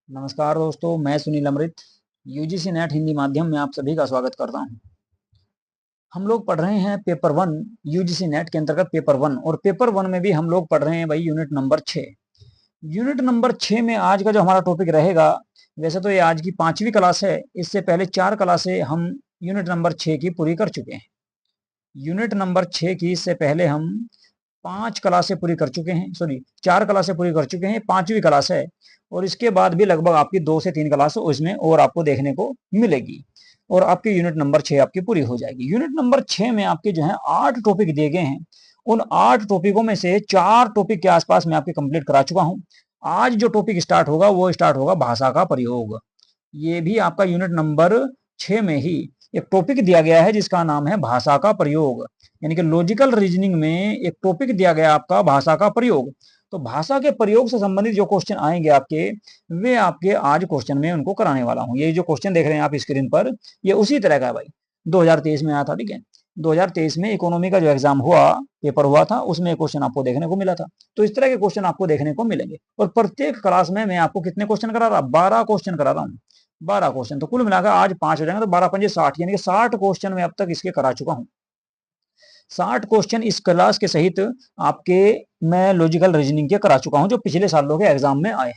नमस्कार दोस्तों, मैं सुनील अमृत यूजीसी नेट हिंदी माध्यम में आप सभी का स्वागत करता हूं। हम लोग पढ़ रहे हैं पेपर 1 यूजीसी नेट के अंतर्गत पेपर 1 और पेपर 1 में भी हम लोग पढ़ रहे हैं भाई यूनिट नंबर 6। यूनिट नंबर 6 में आज का जो हमारा टॉपिक रहेगा, वैसे तो ये आज की 5वीं क्लास है। इससे पहले 4 क्लासें हम यूनिट नंबर 6 की पूरी कर चुके हैं। यूनिट नंबर 6 की इससे पहले हम 5 क्लासें पूरी कर चुके हैं, सॉरी 4 क्लासें पूरी कर चुके हैं, 5वीं क्लास है। और इसके बाद भी लगभग आपकी 2 से 3 क्लास इसमें और आपको देखने को मिलेगी और आपकी यूनिट नंबर 6 आपकी पूरी हो जाएगी। यूनिट नंबर 6 में आपके जो है 8 टॉपिक दिए गए हैं। उन 8 टॉपिकों में से 4 टॉपिक के आसपास मैं आपके कंप्लीट करा चुका हूं। आज जो टॉपिक स्टार्ट होगा वो स्टार्ट होगा भाषा का प्रयोग। ये भी आपका यूनिट नंबर 6 में ही एक टॉपिक दिया गया है जिसका नाम है भाषा का प्रयोग। यानी कि लॉजिकल रीजनिंग में एक टॉपिक दिया गया आपका भाषा का प्रयोग। तो भाषा के प्रयोग से संबंधित जो क्वेश्चन आएंगे आपके, वे आपके आज क्वेश्चन में उनको कराने वाला हूं। ये जो क्वेश्चन देख रहे हैं आप स्क्रीन पर, ये उसी तरह का है भाई। 2023 में आया था, ठीक है। 2023 में इकोनॉमी का जो एग्जाम हुआ, पेपर हुआ था, उसमें क्वेश्चन आपको देखने को मिला था। तो इस तरह के क्वेश्चन आपको देखने को मिलेंगे और प्रत्येक क्लास में मैं आपको कितने क्वेश्चन करा रहा, 12 क्वेश्चन करा रहा हूँ। 12 क्वेश्चन, तो कुल मिलाकर आज 5 हो जाएंगे, तो 12 पंजे 60, यानी कि 60 क्वेश्चन मैं अब तक इसके करा चुका हूँ। 60 क्वेश्चन इस क्लास के सहित आपके मैं लॉजिकल रीजनिंग के करा चुका हूं, जो पिछले सालों के एग्जाम में आए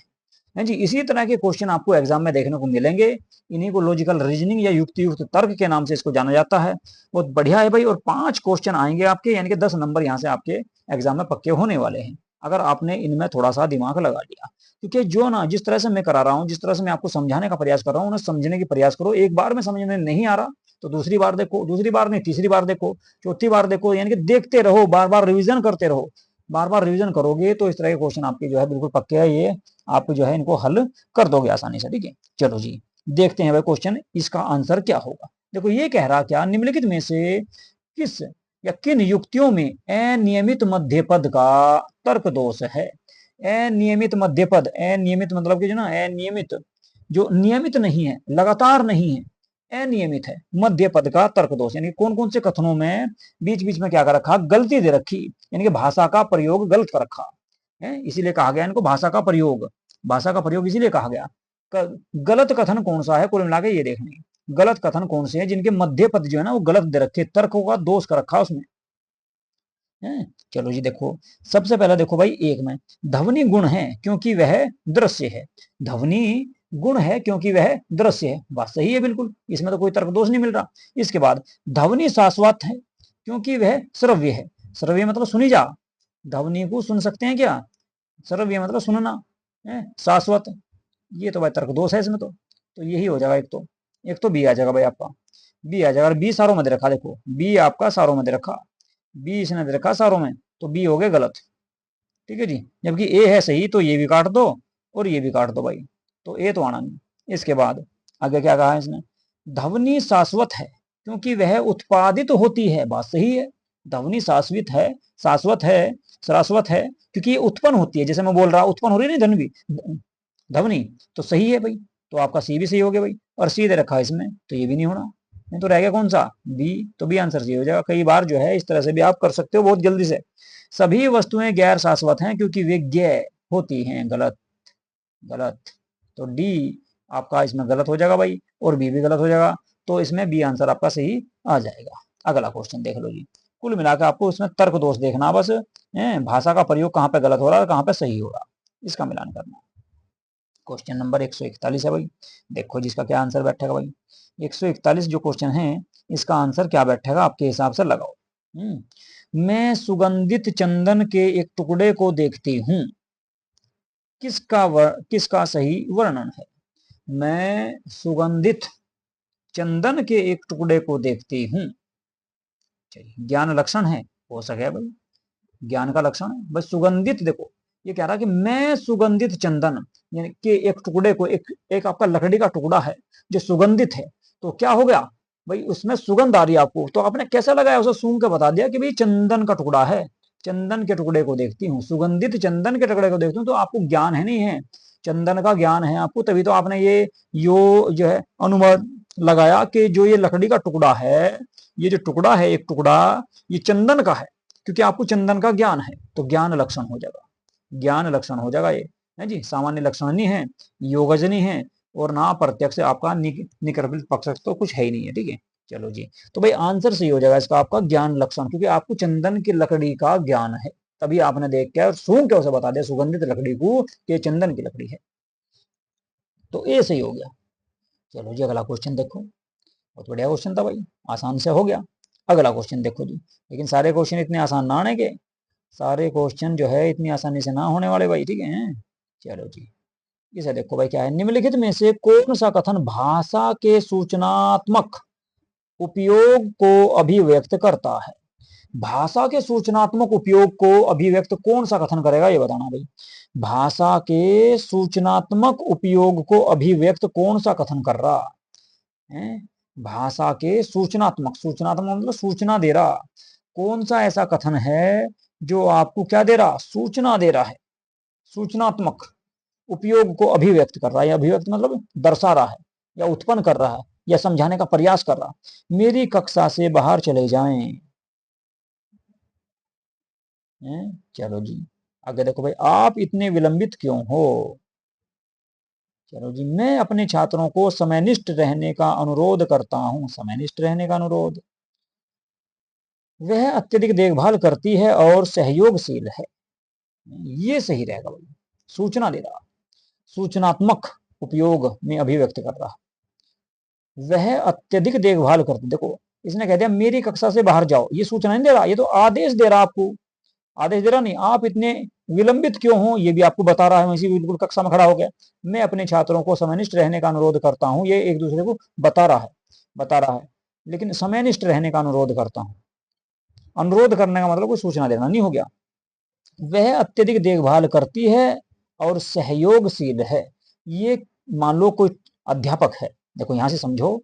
हैं जी। इसी तरह के क्वेश्चन आपको एग्जाम में देखने को मिलेंगे। इन्हीं को लॉजिकल रीजनिंग या युक्ति युक्त तर्क के नाम से इसको जाना जाता है। बहुत बढ़िया है भाई। और 5 क्वेश्चन आएंगे आपके, यानी कि 10 नंबर यहाँ से आपके एग्जाम में पक्के होने वाले हैं, अगर आपने इनमें थोड़ा सा दिमाग लगा लिया। क्योंकि जो ना जिस तरह से मैं करा रहा हूँ, जिस तरह से मैं आपको समझाने का प्रयास कर रहा हूँ, उन्हें समझने की प्रयास करो। एक बार में समझ में नहीं आ रहा तो दूसरी बार देखो, दूसरी बार नहीं तीसरी बार देखो, चौथी बार देखो, यानी कि देखते रहो, बार बार रिविजन करते रहो। बार बार रिविजन करोगे तो इस तरह के क्वेश्चन आपके जो है बिल्कुल पक्के है। ये आप जो है इनको हल कर दोगे आसानी से, ठीक है। चलो जी, देखते हैं भाई क्वेश्चन, इसका आंसर क्या होगा। देखो ये कह रहा क्या, निम्नलिखित में से किस या किन युक्तियों में अनियमित मध्य पद का तर्क दोष है। अनियमित मध्य पद, अनियमित मतलब कि जो ना अनियमित, जो नियमित नहीं है, लगातार नहीं है, अनियमित है, मध्य पद का तर्क दोष। यानी कौन कौन से कथनों में बीच बीच में क्या कर रखा, गलती दे रखी, यानी कि भाषा का प्रयोग गलत कर रखा है, इसीलिए कहा गया इनको भाषा का प्रयोग। भाषा का प्रयोग इसीलिए कहा गया। गलत कथन कौन सा है, कुल मिला के ये देखने, गलत कथन कौन से हैं जिनके मध्य पद जो है ना वो गलत दे रखे, तर्कों का दोष कर रखा उसमें है। चलो जी देखो, सबसे पहला देखो भाई, एक में ध्वनि गुण है क्योंकि वह दृश्य है। ध्वनि गुण है क्योंकि वह दृश्य है, बात सही है बिल्कुल, इसमें तो कोई तर्क दोष नहीं मिल रहा। इसके बाद ध्वनि शाश्वत है क्योंकि वह श्रव्य है। श्रव्य मतलब सुनी जा, ध्वनि को सुन सकते हैं क्या, श्रव्य मतलब सुनना है। शाश्वत, ये तो भाई तर्क दोष है इसमें तो यही हो जाएगा। एक तो बी आ जाएगा भाई आपका, बी आ जाएगा। और बी सारों में दे रखा, देखो बी आपका सारों में दे रखा, बी इसने दे रखा सारों में, तो बी हो गए गलत, ठीक है जी। जबकि ए है सही, तो ये भी काट दो और ये भी काट दो भाई, तो ए तो आना नहीं। इसके बाद आगे क्या कहा है इसने, ध्वनि शाश्वत है क्योंकि वह उत्पादित होती है, बात सही है। ध्वनि शाश्वत है, शाश्वत है, शाश्वत है क्योंकि ये उत्पन्न होती है, जैसे मैं बोल रहा उत्पन्न हो रही है ना ध्वनि, ध्वनि, तो सही है भाई। तो आपका सी भी सही हो गया भाई। और सी दे रखा है इसमें, तो ये भी नहीं होना, नहीं तो रह गया कौन सा, बी। तो बी आंसर सी हो जाएगा। कई बार जो है इस तरह से भी आप कर सकते हो बहुत जल्दी से। सभी वस्तुएं गैर शाश्वत हैं क्योंकि वे ज्ञेय होती हैं, गलत, गलत। तो डी आपका इसमें गलत हो जाएगा भाई, और बी भी गलत हो जाएगा। तो इसमें बी आंसर आपका सही आ जाएगा। अगला क्वेश्चन देख लो जी। कुल मिलाकर आपको इसमें तर्क दोष देखना बस, भाषा का प्रयोग कहाँ पे गलत हो रहा है, कहाँ पे सही हो रहा, इसका मिलान करना। क्वेश्चन नंबर 141 है भाई। देखो जिसका क्या आंसर बैठेगा भाई। 141 जो क्वेश्चन है, इसका आंसर क्या बैठेगा आपके हिसाब से लगाओ। मैं सुगंधित चंदन के एक टुकड़े को देखती हूँ, किसका सही वर्णन है। मैं सुगंधित चंदन के एक टुकड़े को देखती हूँ, ज्ञान लक्षण है, हो सके भाई, ज्ञान का लक्षण है। बस सुगंधित, देखो ये कह रहा है कि मैं सुगंधित चंदन यानी कि एक टुकड़े को, एक आपका लकड़ी का टुकड़ा है जो सुगंधित है, तो क्या हो गया भाई, उसमें सुगंध आ रही है आपको, तो आपने कैसे लगाया, उसे सूंघ के बता दिया कि भाई चंदन का टुकड़ा है। चंदन के टुकड़े को देखती हूँ, सुगंधित चंदन के टुकड़े को देखती हूँ, तो आपको ज्ञान है नहीं है, चंदन का ज्ञान है आपको, तभी तो आपने ये जो है अनुमान लगाया कि जो ये लकड़ी का टुकड़ा है, ये जो टुकड़ा है एक टुकड़ा, ये चंदन का है, क्योंकि आपको चंदन का ज्ञान है, तो ज्ञान लक्षण हो जाएगा, ज्ञान लक्षण हो जाएगा ये। है जी, सामान्य लक्षणनी है, योगजनी है, और ना प्रत्यक्ष आपका निकर्षित पक्ष तो कुछ है ही नहीं है। ठीक है, चलो जी, तो भाई आंसर सही हो जाएगा इसका आपका ज्ञान लक्षण, क्योंकि आपको चंदन की लकड़ी का ज्ञान है, तभी आपने देख के और सूंघ के उसे बता दिया सुगंधित लकड़ी को कि चंदन की लकड़ी है, तो ये सही हो गया। चलो जी, अगला क्वेश्चन देखो, बहुत बढ़िया क्वेश्चन था भाई, आसान से हो गया। अगला क्वेश्चन देखो जी, लेकिन सारे क्वेश्चन इतने आसान ना आने के, सारे क्वेश्चन जो है इतनी आसानी से ना होने वाले भाई। ठीक है, चलो जी, इसे देखो भाई, क्या है, निम्नलिखित में से कौन सा कथन भाषा के सूचनात्मक उपयोग को अभिव्यक्त करता है? भाषा के सूचनात्मक उपयोग को अभिव्यक्त कौन सा कथन करेगा, ये बताना भाई। भाषा के सूचनात्मक उपयोग को अभिव्यक्त कौन सा कथन कर रहा है? भाषा के सूचनात्मक, सूचनात्मक मतलब सूचना दे रहा, कौन सा ऐसा कथन है जो आपको क्या दे रहा, सूचना दे रहा है, सूचनात्मक उपयोग को अभिव्यक्त कर रहा है, या अभिव्यक्त मतलब दर्शा रहा है, या उत्पन्न कर रहा है, या समझाने का प्रयास कर रहा। मेरी कक्षा से बाहर चले जाएं। चलो जी, आगे देखो भाई, आप इतने विलंबित क्यों हो? चलो जी, मैं अपने छात्रों को समयनिष्ठ रहने का अनुरोध करता हूं, समयनिष्ठ रहने का अनुरोध। वह अत्यधिक देखभाल करती है और सहयोगशील है, ये सही रहेगा भाई, सूचना दे रहा, सूचनात्मक उपयोग में अभिव्यक्त कर रहा। वह अत्यधिक देखभाल करती, देखो इसने कह दिया मेरी कक्षा से बाहर जाओ, ये सूचना नहीं दे रहा, ये तो आदेश दे रहा आपको, आदेश दे रहा नहीं, आप इतने विलंबित क्यों हो, ये भी आपको बता रहा है, वैसे बिल्कुल कक्षा में खड़ा हो गया। मैं अपने छात्रों को समयनिष्ठ रहने का अनुरोध करता हूँ, ये एक दूसरे को बता रहा है, बता रहा है, लेकिन समयनिष्ठ रहने का अनुरोध करता हूँ, अनुरोध करने का मतलब कोई सूचना देना नहीं हो गया। वह अत्यधिक देखभाल करती है और सहयोगशील है, ये मान लो कोई अध्यापक है, देखो यहां से समझो,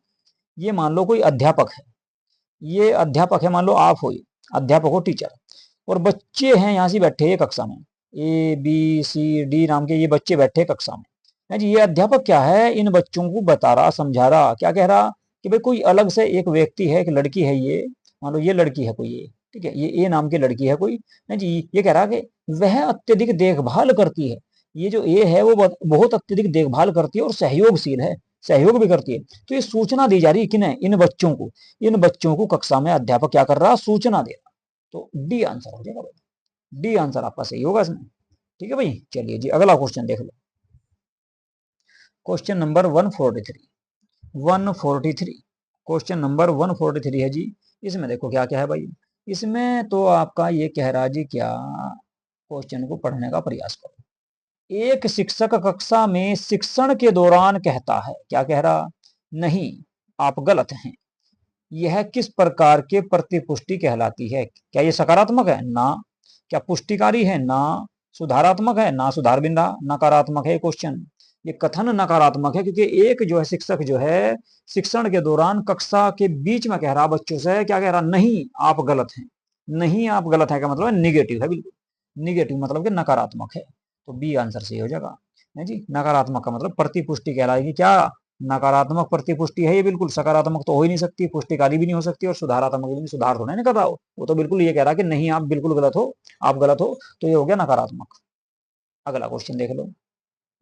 ये मान लो कोई अध्यापक है, ये अध्यापक है, मान लो आप हो, अध्यापक हो, टीचर, और बच्चे हैं यहाँ से बैठे कक्षा में, ए बी सी डी नाम के ये बच्चे बैठे कक्षा में, है जी। ये अध्यापक क्या है, इन बच्चों को बता रहा, समझा रहा, क्या कह रहा कि भाई कोई अलग से एक व्यक्ति है, एक लड़की है, ये मान लो ये लड़की है कोई, ये ठीक है, ये ए नाम की लड़की है कोई, है जी। ये कह रहा कि वह अत्यधिक देखभाल करती है, ये जो ए है वो बहुत अत्यधिक देखभाल करती है और सहयोगशील है, सहयोग भी करती है। तो ये सूचना दी जा रही है किन्हें, इन बच्चों को, इन बच्चों को कक्षा में अध्यापक क्या कर रहा, सूचना दे रहा। तो डी आंसर हो जाएगा भाई, डी आंसर आपका सही होगा इसमें। ठीक है भाई, चलिए जी, अगला क्वेश्चन देख लो, क्वेश्चन नंबर 143, 143, क्वेश्चन नंबर 143 है जी। इसमें देखो क्या क्या है भाई, इसमें तो आपका ये कह रहा जी, क्या, क्वेश्चन को पढ़ने का प्रयास करो। एक शिक्षक कक्षा में शिक्षण के दौरान कहता है, क्या कह रहा, नहीं आप गलत हैं, यह किस प्रकार के प्रतिपुष्टि कहलाती है? क्या ये सकारात्मक है? ना। क्या पुष्टिकारी है? ना। सुधारात्मक है? ना, सुधार बिंदा, नकारात्मक है क्वेश्चन, ये कथन नकारात्मक है, क्योंकि एक जो है शिक्षक जो है शिक्षण के दौरान कक्षा के बीच में कह रहा बच्चों से, क्या कह रहा, नहीं आप गलत हैं, नहीं आप गलत है का मतलब निगेटिव है, बिल्कुल निगेटिव मतलब कि नकारात्मक है, तो बी आंसर सही हो जाएगा, है जी। नकारात्मक का मतलब प्रतिपुष्टि कहलाएगी, क्या नकारात्मक प्रतिपुष्टि है ये, बिल्कुल सकारात्मक तो हो ही नहीं सकती, पुष्टिकारी भी नहीं हो सकती, और सुधारात्मक भी नहीं, सुधार थोड़ा नहीं कर रहा हो, वो तो बिल्कुल ये कह रहा कि नहीं आप बिल्कुल गलत हो, आप गलत हो, तो ये हो गया नकारात्मक। अगला क्वेश्चन देख लो,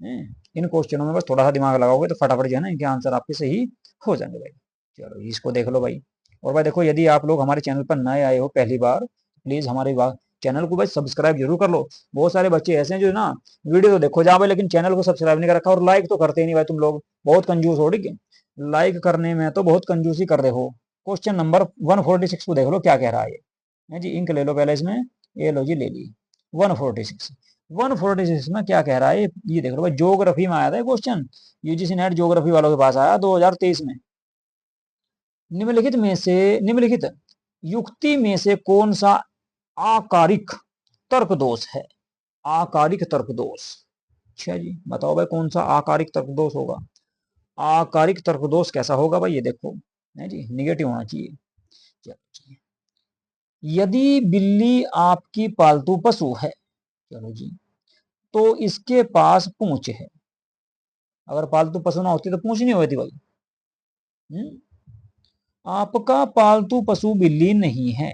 इन क्वेश्चनों में बस थोड़ा सा दिमाग लगाओगे तो फटाफट जो है ना इनके आंसर आपके सही हो जाएंगे भाई। चलो इसको देख लो भाई, और भाई देखो यदि आप लोग हमारे चैनल पर नए आए हो पहली बार, प्लीज हमारे चैनल को भाई सब्सक्राइब जरूर कर लो। बहुत सारे बच्चे ऐसे हैं जो ना वीडियो तो देखो जा भाई, लेकिन चैनल को सब्सक्राइब नहीं कर रखा, और लाइक तो करते ही नहीं भाई, तुम लोग बहुत कंजूस हो, ठीक है, लाइक करने में तो बहुत कंजूसी कर रहे हो। क्वेश्चन नंबर 146 को देख लो क्या कह रहा है ये, है जी, इंक ले लो पहले इसमें, ये लो जी ले ली। 146, 146 में क्या कह रहा है ये देख लो भाई, ज्योग्राफी में आया था क्वेश्चन, यूजीसी नेट ज्योग्राफी वालों के पास आया 2023 में। निम्नलिखित युक्ति में से कौन सा आकारिक तर्क दोष है? आकारिक तर्क दोष, अच्छा जी बताओ भाई कौन सा आकारिक तर्क दोष होगा? आकारिक तर्क दोष कैसा होगा भाई, ये देखो, है जी, निगेटिव होना चाहिए। चलो, यदि बिल्ली आपकी पालतू पशु है, चलो जी, तो इसके पास पूंछ है, अगर पालतू पशु ना होती तो पूंछ नहीं होती भाई। हम्म? आपका पालतू पशु बिल्ली नहीं है,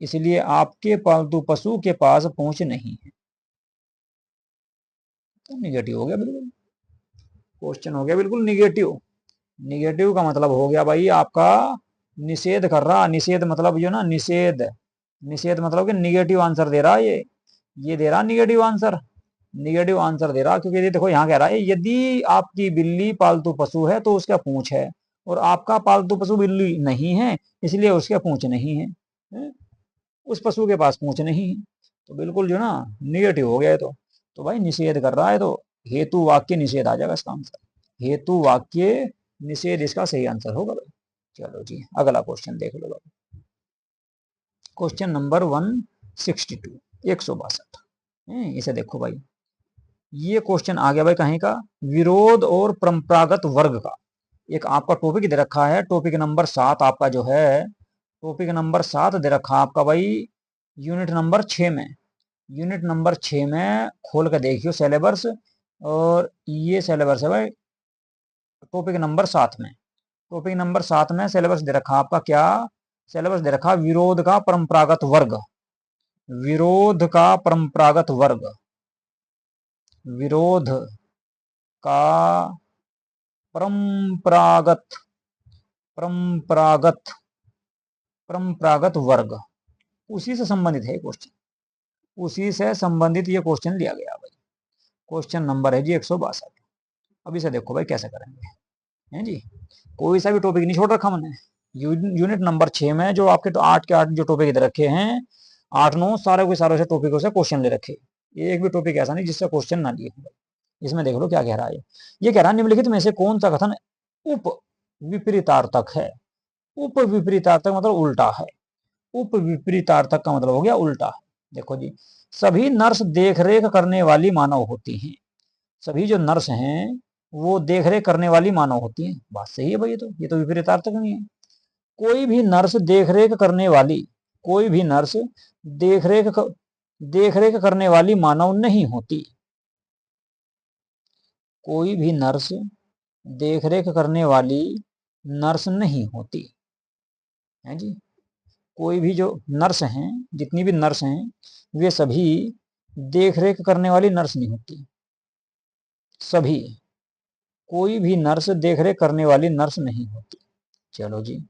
इसलिए आपके पालतू पशु के पास पूंछ नहीं है। तो निगेटिव हो गया बिल्कुल, क्वेश्चन हो गया बिल्कुल निगेटिव। निगेटिव का मतलब हो गया भाई आपका निषेध कर रहा, निषेध मतलब जो ना निषेध, निषेध मतलब कि निगेटिव आंसर दे रहा ये दे रहा निगेटिव आंसर, निगेटिव आंसर दे रहा, क्योंकि देखो यहाँ कह रहा है यदि आपकी बिल्ली पालतू पशु है तो उसका पूंछ है, और आपका पालतू पशु बिल्ली नहीं है इसलिए उसका पूंछ नहीं है, उस पशु के पास पूंछ नहीं है, तो बिल्कुल जो ना निगेटिव हो गया है। तो भाई निषेध कर रहा है, तो हेतु वाक्य निषेध आ जाएगा इसका आंसर, हेतु वाक्य निषेध इसका सही आंसर होगा भाई। चलो जी अगला क्वेश्चन देख लो भाई, क्वेश्चन नंबर 162, 162। इसे देखो भाई, ये क्वेश्चन आ गया भाई कहीं का, विरोध और परंपरागत वर्ग का। एक आपका टॉपिक दे रखा है, टॉपिक नंबर 7 आपका जो है, टॉपिक नंबर 7 दे रखा आपका भाई यूनिट नंबर 6 में, यूनिट नंबर 6 में खोल कर देखियो सिलेबस, और ये सिलेबस है भाई टॉपिक नंबर 7 में, टॉपिक नंबर 7 में सिलेबस दे रखा आपका, क्या सिलेबस दे रखा, विरोध का परंपरागत वर्ग, विरोध का परंपरागत वर्ग, विरोध का परंपरागत, परंपरागत, परंपरागत वर्ग, उसी से संबंधित है क्वेश्चन, उसी से संबंधित ये क्वेश्चन लिया गया भाई। क्वेश्चन नंबर है जी 162। अब इसे देखो भाई कैसे करेंगे, हैं जी, कोई सा भी टॉपिक नहीं छोड़ रखा मैंने, यूनिट नंबर 6 में जो आपके तो 8 के 8 जो टॉपिक इधर रखे हैं, 8-9 सारे के सारे से टॉपिकों से क्वेश्चन ले रखे, एक भी टॉपिक ऐसा नहीं जिससे क्वेश्चन ना लिए। इसमें देख लो क्या कह रहा है, ये कह रहा है निम्नलिखित में से कौन सा कथन उप विपरीतार्थक है, उप विपरीतार्थक मतलब उल्टा है, उप विपरीतार्थक का मतलब हो गया उल्टा। देखो जी, सभी नर्स देखरेख करने वाली मानव होती हैं, सभी जो नर्स हैं वो देखरेख करने वाली मानव होती हैं, बात सही है भाई, ये तो विपरीतार्थक नहीं है। कोई भी नर्स देखरेख करने वाली, कोई भी नर्स देखरेख देखरेख करने वाली मानव नहीं होती, कोई भी नर्स देखरेख करने वाली नर्स नहीं होती है जी, कोई भी जो नर्स हैं, जितनी भी नर्स हैं वे सभी देखरेख करने वाली नर्स नहीं होती, सभी, कोई भी नर्स देखरेख करने वाली नर्स नहीं होती। चलो जी,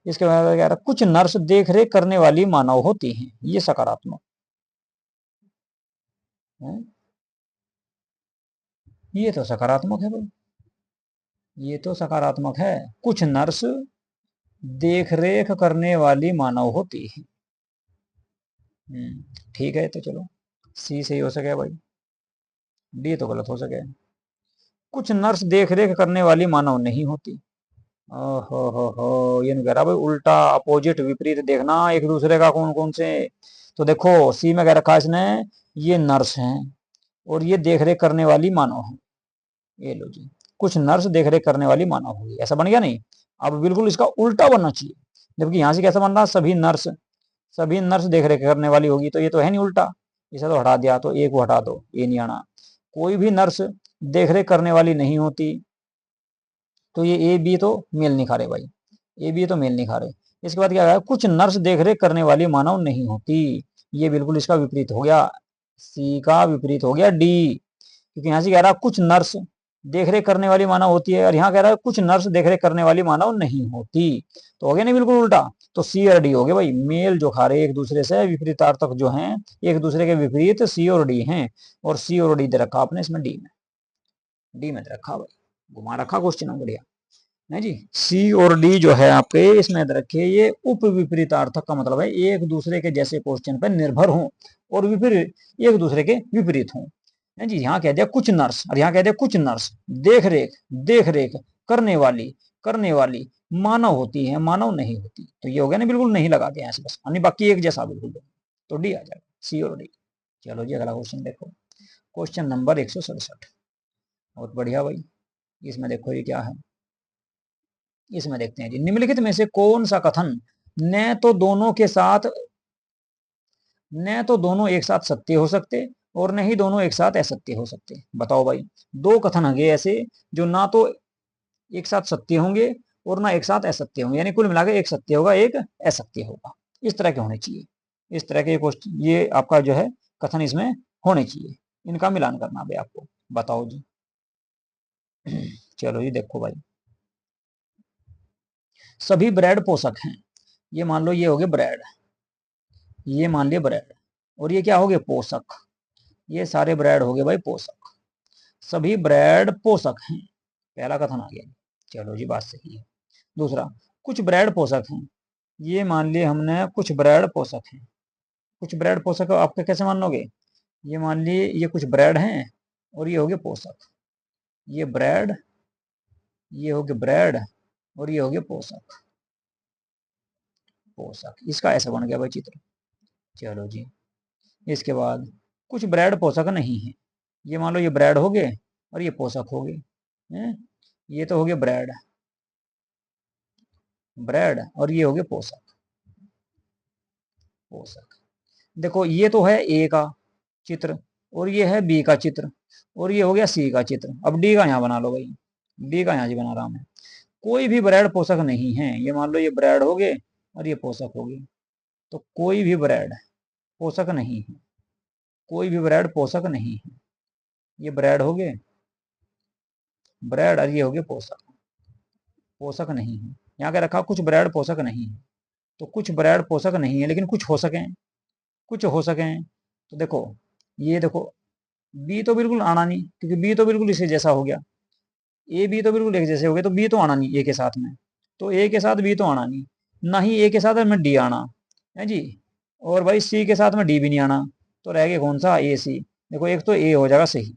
इसके बाद क्या, कुछ नर्स देखरेख करने वाली मानव होती हैं, ये सकारात्मक है, ये तो सकारात्मक है भाई, ये तो सकारात्मक है, कुछ नर्स देखरेख करने वाली मानव होती है। ठीक है, तो चलो सी सही हो सके भाई, डी तो गलत हो सके, कुछ नर्स देखरेख करने वाली मानव नहीं होती। हो ये नहीं कह रहा भाई उल्टा अपोजिट विपरीत देखना एक दूसरे का कौन कौन से, तो देखो सी में कह रखा है इसने, ये नर्स हैं और ये देखरेख करने वाली मानव है, ये लो जी, कुछ नर्स देखरेख करने वाली मानव होगी, ऐसा बन गया नहीं, अब बिल्कुल इसका उल्टा बनना चाहिए, जबकि यहां से कैसा बन रहा, सभी नर्स, सभी नर्स देखरेख करने वाली होगी, तो ये तो है नहीं उल्टा, इसे तो हटा दिया, तो एक को हटा दो, ये नहीं आना, कोई भी नर्स देखरेख करने वाली नहीं होती, तो ये ए बी तो मेल नहीं खा रहे भाई, ए बी तो मेल नहीं खा रहे। इसके बाद क्या है, कुछ नर्स देखरेख करने वाली मानव नहीं होती, ये बिल्कुल इसका विपरीत हो गया, सी का विपरीत हो गया डी, क्योंकि यहां से कह रहा है कुछ नर्स देखरेख करने वाली मानव होती है, और यहाँ कह रहा है कुछ नर्स देखरेख करने वाली मानव नहीं होती, तो हो गया नहीं बिल्कुल उल्टा, तो सी और डी हो गए भाई, मेल जो खा रहे एक दूसरे से, विपरीतार्थक जो हैं एक दूसरे के विपरीत सी और डी हैं, और सी और डी दे रखा आपने इसमें डी में, डी में दे रखा भाई, घुमा रखा क्वेश्चन बढ़िया है जी। सी और डी जो है आपके इसमें रखे, ये उप विपरीतार्थक का मतलब है एक दूसरे के जैसे क्वेश्चन पर निर्भर हों और विपरीत, एक दूसरे के विपरीत हों, है जी। यहाँ कह दिया कुछ नर्स, और यहाँ कह दिया कुछ नर्स देख रेख, देख रेख करने वाली, करने वाली मानव होती है, मानव नहीं होती, तो ये हो गया ना बिल्कुल नहीं लगा के यहाँ से बस, यानी बाकी एक जैसा बिल्कुल, तो डी आ जाएगा, सी और डी। चलो जी अगला क्वेश्चन देखो, क्वेश्चन नंबर 167, बहुत बढ़िया भाई, इसमें देखो ये क्या है, इसमें देखते हैं जी, निम्नलिखित में से कौन सा कथन न तो दोनों के साथ, न तो दोनों एक साथ सत्य हो सकते और न ही दोनों एक साथ असत्य हो सकते, बताओ भाई, दो कथन होंगे ऐसे जो ना तो एक साथ सत्य होंगे और ना एक साथ असत्य होंगे, यानी कुल मिलाकर एक सत्य होगा एक असत्य होगा, इस तरह के होने चाहिए, इस तरह के क्वेश्चन ये आपका जो है कथन इसमें होने चाहिए, इनका मिलान करना भाई आपको। बताओ जी। चलो जी देखो भाई, सभी ब्रेड पोषक हैं। ये मान लो ये हो गए ब्रेड, ये मान लिया ब्रेड, और ये क्या हो गए पोषक। ये सारे ब्रेड हो गए भाई पोषक। सभी ब्रेड पोषक हैं, पहला कथन आ गया। चलो जी बात सही है। दूसरा, कुछ ब्रेड पोषक हैं। ये मान लिए हमने कुछ ब्रेड पोषक हैं। कुछ ब्रेड पोषक आपके कैसे मान लोगे? ये मान लिए ये कुछ ब्रेड हैं और ये हो गए पोषक। ये ब्रेड, ये हो गए ब्रेड, और ये हो गए पोषक। पोषक, इसका ऐसा बन गया भाई चित्र। चलो जी, इसके बाद कुछ ब्रेड पोषक नहीं है। ये मान लो ये ब्रेड हो गए और ये पोषक हो गए हैं। ये तो हो गए ब्रेड, ब्रेड, और ये हो गए पोषक। पोषक, देखो ये तो है ए का चित्र, और ये है बी का चित्र, और ये हो गया सी का चित्र। अब डी का यहाँ बना लो भाई, डी का यहाँ जी बना रहा हूं मैं। कोई भी ब्रेड पोषक नहीं है। ये मान लो ये ब्रेड हो गए और ये पोषक हो गए, तो कोई भी ब्रेड पोषक नहीं है। कोई भी ब्रेड पोषक नहीं है। ये ब्रेड हो गए, ब्रेड, और ये हो गए पोषक। पोषक नहीं है, यहाँ के रखा कुछ ब्रेड पोषक नहीं है। तो कुछ ब्रेड पोषक नहीं है लेकिन कुछ हो सके, कुछ हो सके। तो देखो, ये देखो बी तो बिल्कुल आना नहीं, क्योंकि बी तो बिल्कुल इसे जैसा हो गया। ए बी तो बिल्कुल एक जैसे हो गए, तो बी तो आना नहीं ए के साथ में। तो ए के साथ बी तो आना नहीं, ना ही ए के साथ में डी आना है जी। और भाई सी के साथ में डी भी नहीं आना। तो रह गया कौन सा? ए सी। देखो एक तो ए हो जाएगा सही।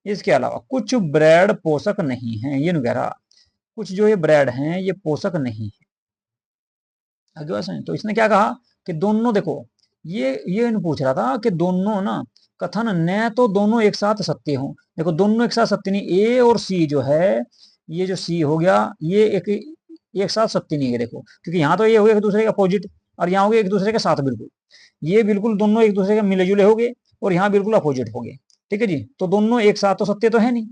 इसके अलावा कुछ ब्रेड पोषक नहीं है, ये नहीं कह रहा। कुछ जो ये ब्रेड हैं ये पोषक नहीं है। आगे बात सुनिए, तो इसने क्या कहा कि दोनों, देखो ये पूछ रहा था कि दोनों ना कथन न तो दोनों एक साथ सत्य हो। देखो दोनों एक साथ सत्य नहीं, ए और सी जो है, ये जो सी हो गया ये एक साथ सत्य नहीं है। देखो क्योंकि यहाँ तो ये हो गया एक दूसरे के अपोजिट, और यहाँ हो गया एक दूसरे के साथ बिल्कुल। ये बिल्कुल दोनों एक दूसरे के मिले जुले हो गए, और यहाँ बिल्कुल अपोजिट हो गए। ठीक है जी, तो दोनों एक साथ तो सत्य तो है नहीं,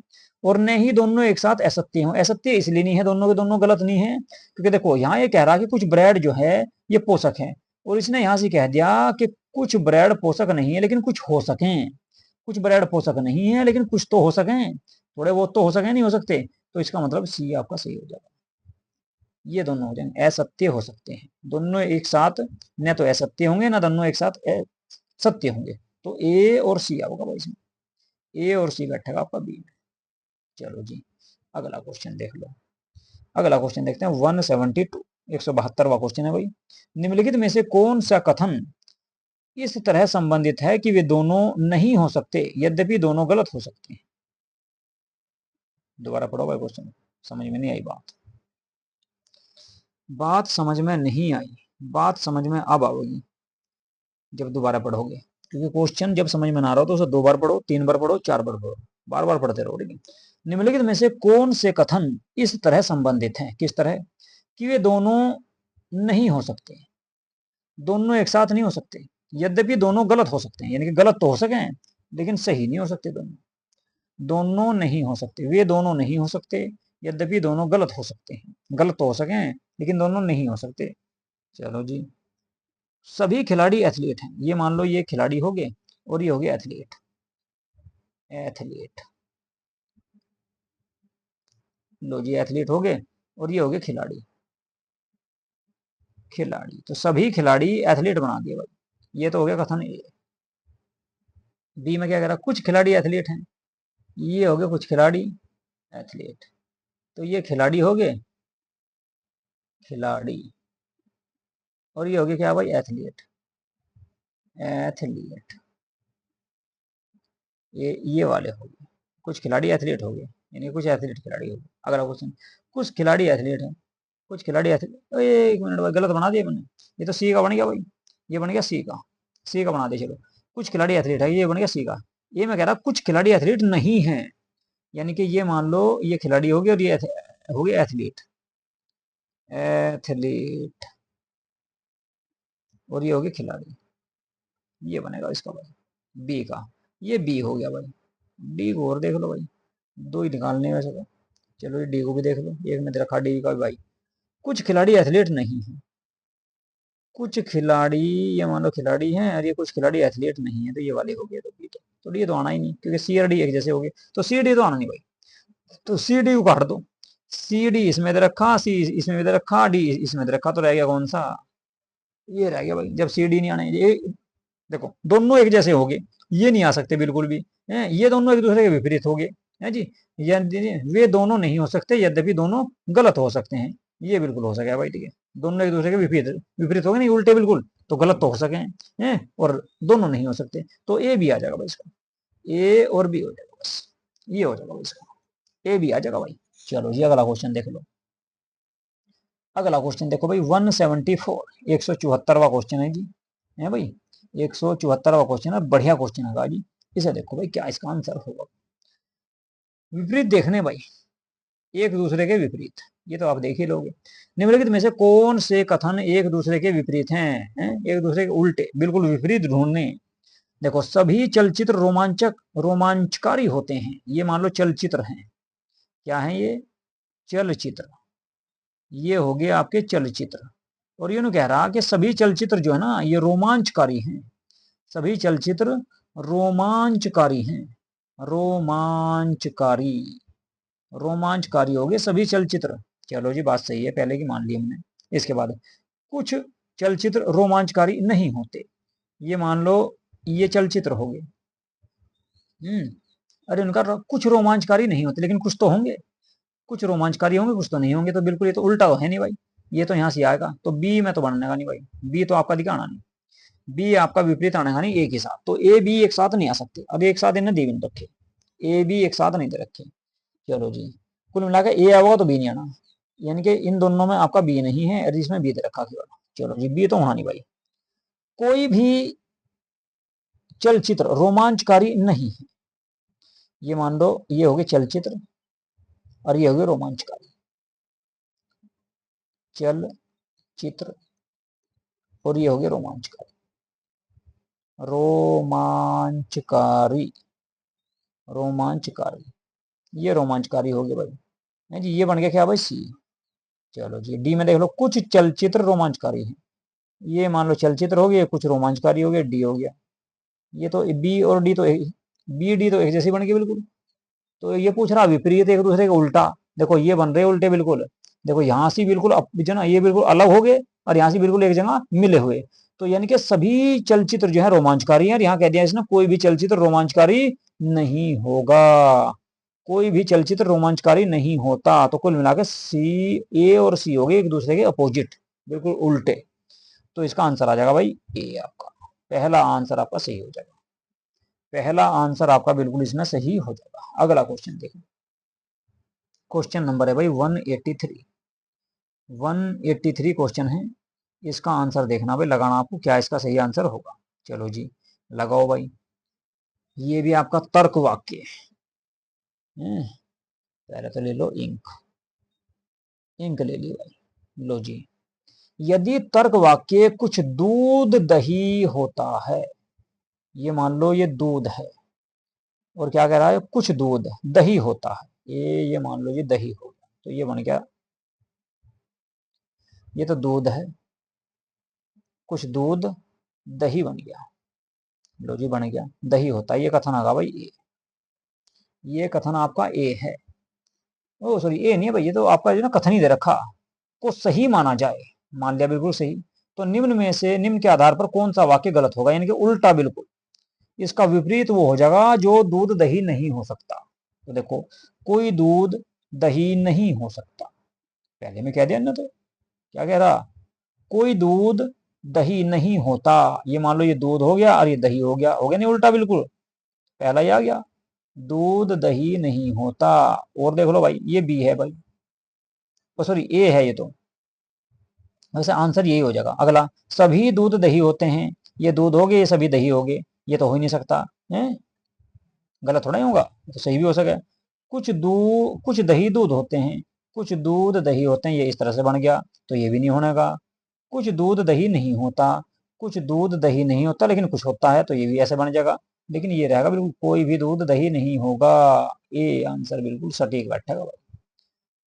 और न ही दोनों एक साथ असत्य हो। असत्य इसलिए नहीं है, दोनों के दोनों गलत नहीं है, क्योंकि देखो यहाँ ये कह रहा कि कुछ ब्रेड जो है ये पोषक है, और इसने यहाँ से कह दिया कि कुछ ब्रेड पोषक नहीं है लेकिन कुछ हो सके। कुछ ब्रेड पोषक नहीं है लेकिन कुछ तो हो सके, थोड़े बहुत तो हो सके, नहीं हो सकते। तो इसका मतलब सी आपका सही हो जाएगा। ये दोनों हो जाएंगे, असत्य हो सकते हैं दोनों एक साथ, न तो असत्य होंगे ना दोनों एक साथ सत्य होंगे। तो ए और सी होगा भाई इसमें, ए और सी बैठेगा आपका बी में। चलो जी अगला क्वेश्चन देख लो। अगला क्वेश्चन देखते हैं 172, 172वां क्वेश्चन है भाई। निम्नलिखित में से कौन सा कथन इस तरह संबंधित है कि वे दोनों नहीं हो सकते यद्यपि दोनों गलत हो सकते हैं? दोबारा पढ़ो भाई क्वेश्चन, समझ में नहीं आई बात। बात समझ में नहीं आई, बात समझ में अब आओगी जब दोबारा पढ़ोगे। क्योंकि क्वेश्चन जब समझ में ना रहा हो तो उसे 2 बार पढ़ो, 3 बार पढ़ो, 4 बार पढ़ो, बार बार पढ़ते रहो। ठीक है, निम्नलिखित में से कौन से कथन इस तरह संबंधित हैं, किस तरह, कि वे दोनों नहीं हो सकते, दोनों एक साथ नहीं हो सकते यद्यपि दोनों गलत हो सकते हैं। यानी कि गलत तो हो सके लेकिन सही नहीं हो सकते। दोनों दोनों नहीं हो सकते, वे दोनों नहीं हो सकते यद्यपि दोनों गलत हो सकते हैं। गलत तो हो सके लेकिन दोनों नहीं हो सकते। चलो जी, सभी खिलाड़ी एथलीट हैं। ये मान लो ये खिलाड़ी हो गए और ये हो गए एथलीट। एथलीट, लो जी एथलीट हो गए और ये हो गए खिलाड़ी। खिलाड़ी, तो सभी खिलाड़ी एथलीट बना दिए भाई। ये तो हो गया कथन ए। बी में क्या कह रहा? कुछ खिलाड़ी एथलीट हैं। ये हो गए कुछ खिलाड़ी एथलीट, तो ये खिलाड़ी हो गए, खिलाड़ी, और ये हो गया क्या भाई? एथलीट। एथलीट, ये वाले हो गए कुछ खिलाड़ी एथलीट हो गए, यानी कुछ एथलीट खिलाड़ी हो गए। अगला क्वेश्चन, कुछ खिलाड़ी एथलीट हैं। कुछ खिलाड़ी एथलीट, एक मिनट भाई गलत बना दिया मैंने। ये तो सी का बन गया भाई, ये बन गया सी का, सी का बना दे। चलो, कुछ खिलाड़ी एथलीट है, ये बन गया सी का। ये मैं कह रहा कुछ खिलाड़ी एथलीट नहीं है, यानी कि ये मान लो ये खिलाड़ी हो गया और ये हो गया एथलीट। एथलीट, और ये हो गया खिलाड़ी। ये बनेगा इसका भाई बी का। ये बी हो गया भाई। डी को और देख लो भाई, 2 ही निकालने वैसे तो। चलो ये डी को भी देख लो, एक में रखा डी का भी भाई। कुछ खिलाड़ी एथलीट नहीं है, कुछ खिलाड़ी, ये मान लो खिलाड़ी हैं और ये कुछ खिलाड़ी एथलीट नहीं है, तो ये वाले हो गए तो बी। तो तो डी तो आना ही नहीं, क्योंकि सी और डी एक जैसे हो गए, तो सी डी तो आना नहीं भाई। तो सी डी को काट दो, सी डी इसमें दे रखा, सी इसमें दे रखा, डी इसमें दे रखा, तो रह गया कौन सा, ये रह गया भाई। जब सी डी नहीं आने, ये देखो दोनों एक जैसे हो गए, ये नहीं आ सकते बिल्कुल भी है, ये दोनों एक दूसरे के विपरीत हो गए है जी। वे दोनों नहीं हो सकते, यद्यपि दोनों गलत हो सकते हैं, ये बिल्कुल हो सके भाई, ठीक है। दोनों एक दूसरे के विपरीत विपरीत हो गए नहीं, उल्टे बिल्कुल, तो गलत तो हो सके हैं, और दोनों नहीं हो सकते, तो ए भी आ जाएगा भाई इसका, ए और बी हो जाएगा, बस ये हो जाएगा भाई इसका, ए भी आ जाएगा भाई। चलो जी अगला क्वेश्चन देख लो। अगला क्वेश्चन देखो भाई 174, 174वां क्वेश्चन है जी, है भाई 174वां क्वेश्चन है, बढ़िया क्वेश्चन है जी। इसे देखो भाई क्या इसका आंसर होगा। विपरीत देखने भाई, एक दूसरे के विपरीत, ये तो आप देख ही लोगे। निम्नलिखित में से कौन से कथन एक दूसरे के विपरीत हैं, एक दूसरे के उल्टे बिल्कुल विपरीत ढूंढने। देखो सभी चलचित्र रोमांचकारी होते हैं, ये मान लो चलचित्र हैं, क्या है ये, चलचित्र, ये हो गए आपके चलचित्र। और ये कह रहा कि सभी चलचित्र जो है ना ये रोमांचकारी हैं, सभी चलचित्र रोमांचकारी हैं, रोमांचकारी, रोमांचकारी हो गए सभी चलचित्र। चलो जी बात सही है, पहले की मान ली हमने। इसके बाद कुछ चलचित्र रोमांचकारी नहीं होते, ये मान लो ये चलचित्र हो गए, अरे उनका कुछ रोमांचकारी नहीं होते, लेकिन कुछ तो होंगे, कुछ रोमांचकारी होंगे कुछ तो नहीं होंगे, तो बिल्कुल ये तो उल्टा है नहीं भाई, ये तो यहाँ से आएगा, तो बी में तो बनने का नहीं भाई, बी तो आपका दिखाना नहीं, बी आपका विपरीत आने का नहीं एक ही साथ, तो ए बी एक साथ नहीं आ सकते, अब एक साथ इन्हें दे भी नहीं रखे, ए बी एक साथ नहीं दे रखे। चलो जी कुल मिलाकर ए आएगा तो बी नहीं आना, यानी कि इन दोनों में आपका बी नहीं है, और इसमें बी दे रखा केवल। चलो जी बी तो होना नहीं भाई, कोई भी चलचित्र रोमांचकारी नहीं है, ये मान लो ये हो गए चलचित्र और ये हो गए रोमांचकारी, चलचित्र और ये हो गए रोमांचकारी, रोमांचकारी, रोमांचकारी, ये रोमांचकारी हो गए भाई, है जी। ये बन गया क्या भाई सी। चलो जी डी में देख लो कुछ चलचित्र रोमांचकारी है, ये मान लो चलचित्र हो गया, कुछ रोमांचकारी हो गया, डी हो गया। ये तो बी और डी तो बी डी तो एक जैसे बन गए बिल्कुल, तो ये पूछ रहा विपरीत एक दूसरे का उल्टा, देखो ये बन रहे उल्टे बिल्कुल, देखो यहाँ से बिल्कुल जो ना ये बिल्कुल अलग हो गए, और यहाँ से बिल्कुल एक जगह मिले हुए, तो यानी कि सभी चलचित्र जो है रोमांचकारी है, और यहाँ कह दिया इसने कोई भी चलचित्र रोमांचकारी नहीं होगा, कोई भी चलचित्र रोमांचकारी नहीं होता, तो कुल मिलाकर सी, ए और सी हो गए एक दूसरे के अपोजिट, बिल्कुल उल्टे, तो इसका आंसर आ जाएगा भाई ए, आपका पहला आंसर आपका सही हो जाएगा, पहला आंसर आपका बिल्कुल इसमें सही हो जाएगा। अगला क्वेश्चन देखो, क्वेश्चन नंबर है भाई 183, 183 क्वेश्चन है, इसका आंसर देखना भाई, लगाना आपको क्या इसका सही आंसर होगा। चलो जी लगाओ भाई, ये भी आपका तर्क वाक्य है, पहले तो ले लो इंक, इंक ले ली भाई, लो जी। यदि तर्क वाक्य कुछ दूध दही होता है, ये मान लो ये दूध है, और क्या कह रहा है कुछ दूध दही होता है, ये मान लो ये दही हो गया, तो ये बन गया, ये तो दूध है, कुछ दूध दही बन गया, लो जी बन गया दही होता है, ये कथन आगा भाई ए, ये कथन आपका ए है, ओ सॉरी ए नहीं है भाई, ये तो आपका जो ना कथन ही दे रखा, को सही माना जाए, मान लिया बिल्कुल सही, तो निम्न में से निम्न के आधार पर कौन सा वाक्य गलत होगा, यानी कि उल्टा बिल्कुल, इसका विपरीत वो हो जाएगा जो दूध दही नहीं हो सकता। तो देखो कोई दूध दही नहीं हो सकता, पहले में कह दिया ना, तो क्या कह रहा, कोई दूध दही नहीं होता, ये मान लो ये दूध हो गया और ये दही हो गया, हो गया नहीं उल्टा बिल्कुल, पहला ही आ गया, दूध दही नहीं होता। और देख लो भाई ये बी है भाई, सॉरी ए है ये, तो वैसे आंसर यही हो जाएगा। अगला सभी दूध दही होते हैं, ये दूध हो गए ये सभी दही हो गए, ये तो हो ही नहीं सकता है, गलत थोड़ा ही होगा, तो सही भी हो सके। कुछ दही दूध होते हैं, कुछ दूध दही होते हैं, ये इस तरह से बन गया, तो ये भी नहीं होने का। कुछ दूध दही नहीं होता, कुछ दूध दही नहीं होता लेकिन कुछ होता है, तो ये भी ऐसे बन जाएगा, लेकिन ये रहेगा बिल्कुल कोई भी दूध दही नहीं होगा। ए आंसर बिल्कुल सटीक बैठेगा भाई,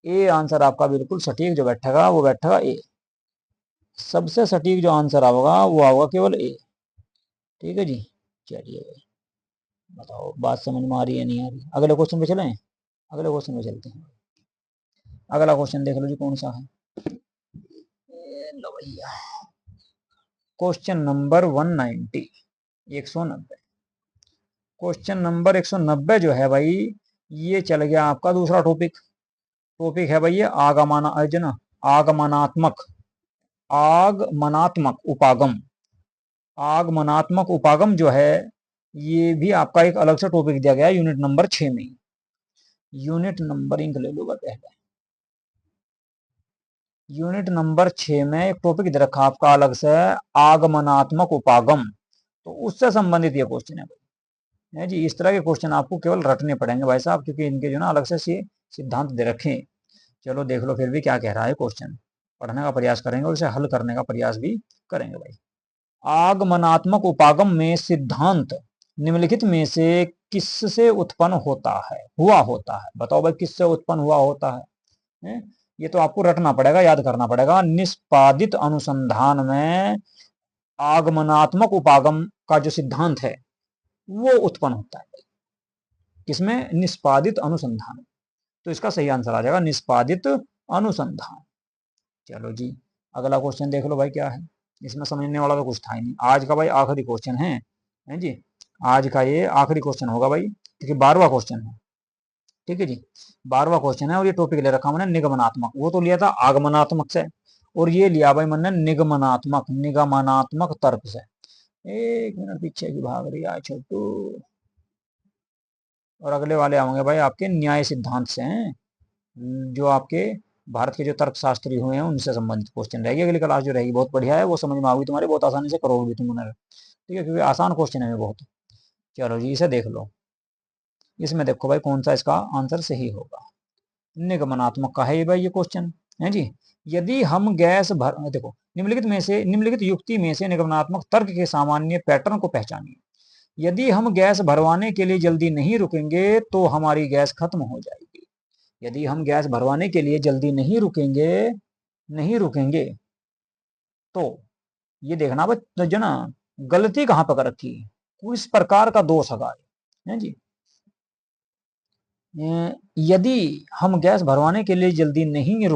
ए आंसर आपका बिल्कुल सटीक जो बैठेगा वो बैठेगा ए, सबसे सटीक जो आंसर होगा वो होगा केवल ए, ठीक है जी। चलिए भाई बताओ बात समझ में आ रही है नहीं आ रही? अगले क्वेश्चन पे चलें, अगले क्वेश्चन पे चलते हैं। अगला क्वेश्चन देख लो जी कौन सा है। लो भैया, क्वेश्चन नंबर 190, 190। क्वेश्चन नंबर 190 जो है भाई, ये चल गया आपका दूसरा टॉपिक। टॉपिक है भाई ये आगमनात्मक, आगमनात्मक उपागम। आगमनात्मक उपागम जो है, ये भी आपका एक अलग से टॉपिक दिया गया है यूनिट नंबर 6 में। यूनिट नंबरिंग ले लो पहले। यूनिट नंबर 6 में एक टॉपिक दे रखा आपका अलग से, आगमनात्मक उपागम। तो उससे संबंधित ये क्वेश्चन है जी। इस तरह के क्वेश्चन आपको केवल रटने पड़ेंगे भाई साहब, क्योंकि इनके जो ना अलग से सिद्धांत दे रखे हैं। चलो देख लो फिर भी क्या कह रहा है क्वेश्चन, पढ़ने का प्रयास करेंगे और इसे हल करने का प्रयास भी करेंगे भाई। आगमनात्मक उपागम में सिद्धांत निम्नलिखित में से किससे उत्पन्न होता है, हुआ होता है? बताओ भाई किससे उत्पन्न हुआ होता है? ये तो आपको रटना पड़ेगा, याद करना पड़ेगा। निष्पादित अनुसंधान में आगमनात्मक उपागम का जो सिद्धांत है वो उत्पन्न होता है। किसमें? निष्पादित अनुसंधान। तो इसका सही आंसर आ जाएगा निष्पादित अनुसंधान। चलो जी, अगला क्वेश्चन देख लो भाई क्या है। इसमें समझने वाला तो कुछ था ही नहीं। आज का भाई आखिरी क्वेश्चन है जी। आज का ये आखिरी क्वेश्चन होगा भाई, क्योंकि 12वां क्वेश्चन है। ठीक है जी, 12वां क्वेश्चन है और ये टॉपिक ले रखा मैंने निगमनात्मक। वो तो लिया था आगमनात्मक से, और ये लिया भाई मैंने निगमनात्मक, निगमनात्मक तर्क से। एक मिनट पीछे की भाग रही है छोटू। और अगले वाले आएंगे भाई आपके न्याय सिद्धांत से हैं, जो आपके भारत के जो तर्कशास्त्री हुए हैं उनसे संबंधित क्वेश्चन रहेगी। अगली क्लास जो रहेगी बहुत बढ़िया है, वो समझ में आएगी तुम्हारे, बहुत आसानी से करोगे भी तुम उन्हें। ठीक है, क्योंकि आसान क्वेश्चन है बहुत। चलो जी, इसे देख लो। इसमें देखो भाई कौन सा इसका आंसर सही होगा। निगमनात्मक का है भाई ये क्वेश्चन है जी। यदि हम गैस भर, देखो निम्नलिखित युक्ति में से निगमनात्मक तर्क के सामान्य पैटर्न को पहचानिए। यदि हम गैस भरवाने के लिए जल्दी नहीं रुकेंगे तो हमारी गैस खत्म हो जाएगी। यदि हम गैस भरवाने के लिए जल्दी नहीं रुकेंगे तो ये देखना बस, तो जो ना गलती कहां पर रखी है, किस प्रकार का दोष है जी। यदि हम गैस भरवाने के लिए जल्दी नहीं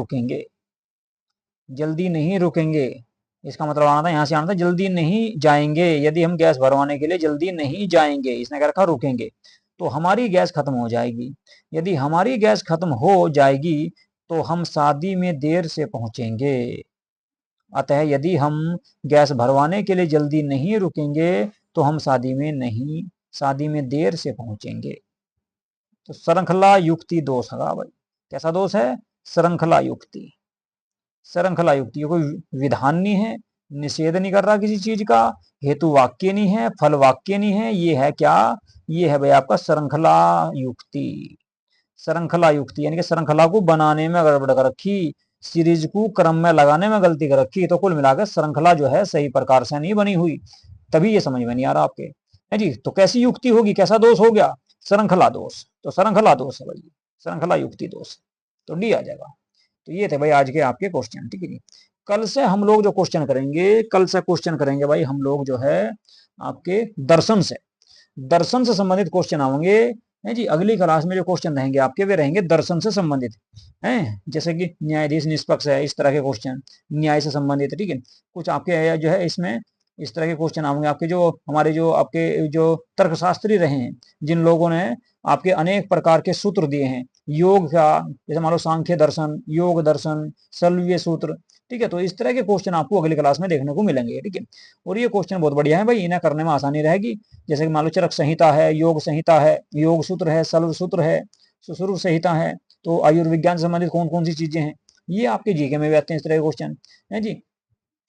रुकेंगे, इसका मतलब आना था, यहां से आना था जल्दी नहीं जाएंगे। यदि हम गैस भरवाने के लिए जल्दी नहीं जाएंगे, इसने क्या रखा, रुकेंगे, तो हमारी गैस खत्म हो जाएगी। यदि हमारी गैस खत्म हो जाएगी तो हम शादी में देर से पहुंचेंगे। अतः यदि हम गैस भरवाने के लिए जल्दी नहीं रुकेंगे तो हम शादी में देर से पहुंचेंगे। तो श्रृंखला युक्ति दोष है भाई। कैसा दोष है? श्रृंखला युक्ति। श्रृंखला युक्ति, कोई विधान नहीं है, निषेध नहीं कर रहा किसी चीज का, हेतु वाक्य नहीं है, फल वाक्य नहीं है, ये है क्या? ये है भाई आपका श्रृंखला युक्ति। श्रृंखला युक्ति यानी कि श्रृंखला को बनाने में गड़बड़ कर रखी, सीरीज को क्रम में लगाने में गलती कर रखी। तो कुल मिलाकर श्रृंखला जो है सही प्रकार से नहीं बनी हुई, तभी ये समझ में नहीं आ रहा आपके, है जी। तो कैसी युक्ति होगी, कैसा दोष हो गया? श्रृंखला दोष। तो श्रृंखला दोष है भाई, श्रृंखला युक्ति दोष, तो डी आ जाएगा। तो ये थे भाई आज के आपके क्वेश्चन। ठीक है जी, कल से हम लोग जो क्वेश्चन करेंगे, कल से क्वेश्चन करेंगे भाई हम लोग जो है आपके दर्शन से संबंधित क्वेश्चन आएंगे, है जी। अगली क्लास में जो क्वेश्चन रहेंगे आपके, वे रहेंगे दर्शन से संबंधित, हैं, जैसे कि न्यायाधीश निष्पक्ष है, इस तरह के क्वेश्चन न्याय से संबंधित। ठीक है, कुछ आपके जो है इसमें इस तरह के क्वेश्चन आएंगे आपके, जो हमारे जो आपके जो तर्कशास्त्री रहे हैं, जिन लोगों ने आपके अनेक प्रकार के सूत्र दिए हैं योग का, जैसे मान लो सांख्य दर्शन, योग दर्शन, सल्व्य सूत्र। ठीक है, तो इस तरह के क्वेश्चन आपको अगली क्लास में देखने को मिलेंगे। ठीक है, और ये क्वेश्चन बहुत बढ़िया है भाई, इन्हें करने में आसानी रहेगी। जैसे कि मान लो चरक संहिता है, योग संहिता है, योग सूत्र है, सल्व सूत्र है, सुश्रुत संहिता है, तो आयुर्विज्ञान से संबंधित कौन कौन सी चीजें हैं, ये आपके जीके में भी आते हैं इस तरह के क्वेश्चन, है जी।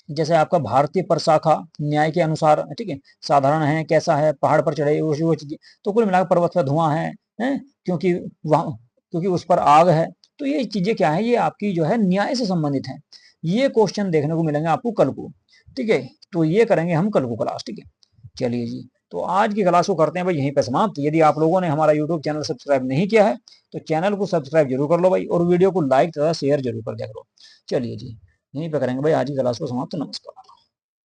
जैसे आपका भारतीय प्रशाखा न्याय के अनुसार, ठीक है, साधारण है, कैसा है, पहाड़ पर चढ़े, वो चीजें। तो कुल मिलाकर पर्वत पर धुआं है, क्योंकि वहां, क्योंकि उस पर आग है। तो ये चीजें क्या है, ये आपकी जो है न्याय से संबंधित है। ये क्वेश्चन देखने को मिलेंगे आपको कल को। ठीक है, तो ये करेंगे हम कल को क्लास। ठीक है, चलिए जी, तो आज की क्लास को करते हैं भाई यहीं पर समाप्त। यदि आप लोगों ने हमारा यूट्यूब चैनल सब्सक्राइब नहीं किया है तो चैनल को सब्सक्राइब जरूर कर लो भाई, और वीडियो को लाइक तथा शेयर जरूर कर दिया करो। चलिए जी, यहीं पर करेंगे भाई आज की क्लास को समाप्त। नमस्कार।